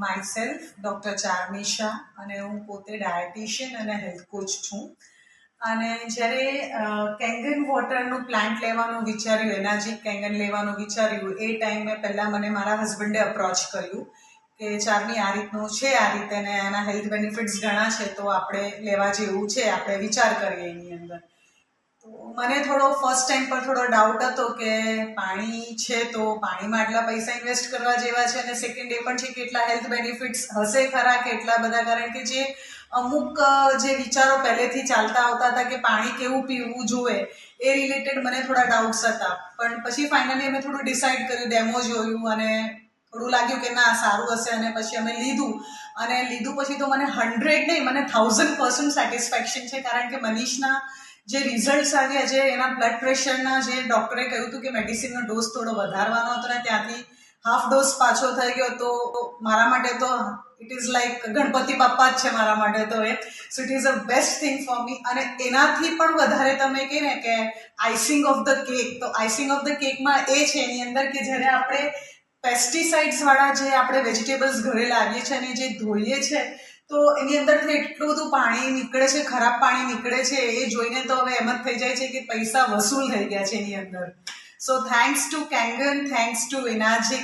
Myself doctor Charmi Shah અને હું પોતે ડાયટિશિયન અને હેલ્થ કોચ છું. અને જ્યારે કેંગન વોટરનું પ્લાન્ટ લેવાનું વિચાર્યું, એનાર્જિક કેંગન લેવાનું વિચાર્યું, એ ટાઈમે પહેલાં મને મારા હસબન્ડે અપ્રોચ કર્યું કે ચાર્મી આ રીતનું છે, આ રીતે ને એના હેલ્થ બેનિફિટ્સ ઘણા છે, તો આપણે લેવા જેવું છે, આપણે વિચાર કરીએ એની અંદર. તો મને થોડો ફર્સ્ટ ટાઈમ પર થોડો ડાઉટ હતો કે પાણી છે તો પાણીમાં આટલા પૈસા ઇન્વેસ્ટ કરવા જેવા છે, અને સેકન્ડ એ પણ છે કે એટલા હેલ્થ બેનિફિટ્સ હશે ખરા કે એટલા બધા, કારણ કે જે અમુક જે વિચારો પહેલેથી ચાલતા આવતા હતા કે પાણી કેવું પીવું જોઈએ એ રિલેટેડ મને થોડા ડાઉટ્સ હતા. પણ પછી ફાઇનલી અમે થોડું ડિસાઇડ કર્યું, ડેમો જોયું અને થોડું લાગ્યું કે ના સારું હશે, અને પછી અમે લીધું. અને લીધું પછી તો મને 100 નહીં, મને 1000% સેટિસ્ફેક્શન છે, કારણ કે મનીષના જે રિઝલ્ટ્સ આવ્યા, જે એના બ્લડ પ્રેશરના જે ડૉક્ટરે કહ્યું હતું કે મેડિસિનનો ડોઝ થોડો વધારવાનો હતો ને ત્યાંથી હાફ ડોઝ પાછો થઈ ગયો, તો મારા માટે તો it is like Ganpati Bappa જ છે મારા માટે તો એ. So it is a best thing for me. અને એનાથી પણ વધારે તમે કહે ને કે આઈસિંગ ઓફ ધ કેક, તો આઈસિંગ ઓફ ધ કેકમાં એ છે એની અંદર કે જ્યારે આપણે પેસ્ટિસાઇડ્સવાળા જે આપણે વેજીટેબલ્સ ઘરે લાવીએ છીએ અને જે ધોઈએ છીએ, તો એની અંદરથી એટલું બધું પાણી નીકળે છે, ખરાબ પાણી નીકળે છે, એ જોઈને તો હવે એમ જ થઈ જાય છે કે પૈસા વસૂલ થઈ ગયા છે એની અંદર. સો થેન્ક્સ ટુ કેંગન, થેન્ક્સ ટુ એનાર્જિક.